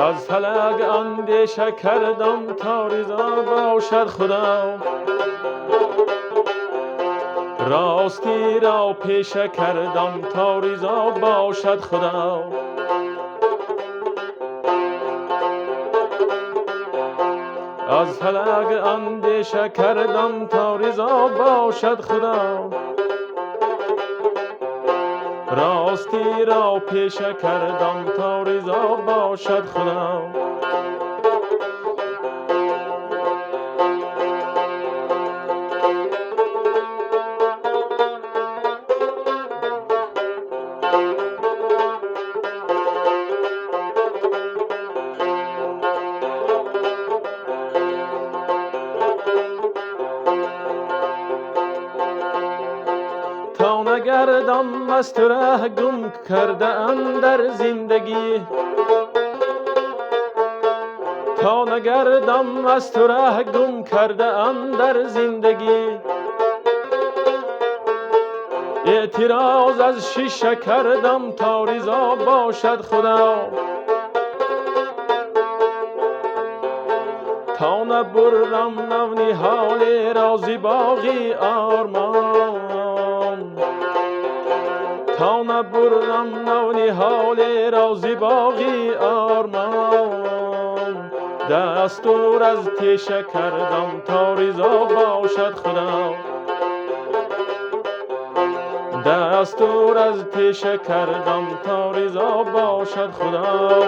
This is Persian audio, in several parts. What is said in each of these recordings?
از فلک اندیشه کردم تا رضا باشد خدا. راستی را پیشه کردم تا رضا باشد خدا. از فلک اندیشه کردم تا رضا باشد خدا. راستی را پیشه کردم تا رضا باشد خدا. تا نگردم از تو ره گم کرده ام در زندگی. تا نگردم از تو ره گم کرده ام در زندگی. اعتراض از شیشه کردم تا رضا باشد خدا. تا نبرم نونهال راضی باقی آرمان. تا نبرم نونهال راضی باقی آرمان. دستور از تیشه کردم تا رضا باشد خدا. دستور از تیشه کردم تا رضا باشد خدا.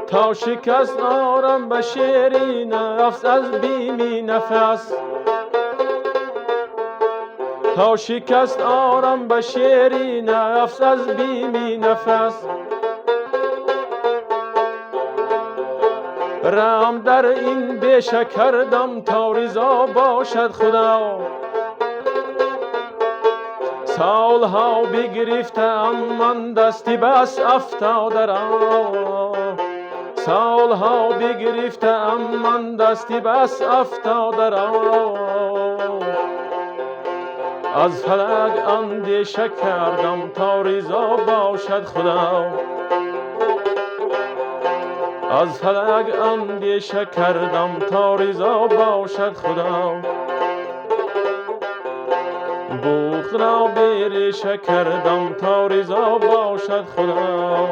تا شکست آرم به شیرین نفس از بیمی نفس. تا شکست آرم به شیرین نفس از بیمی نفس. رام در این بیشه کردم تا رضا باشد خدا. سالها بگرفتم من دستی بس افتاده را. سالها بگرفتم من دستی بس افتاده را. از فلک اندیشه کردم تا رضا باشد خدا. از فلک اندیشه کردم تا رضا باشد خدا. بخت را بریشه کردم تا رضا باشد خدا.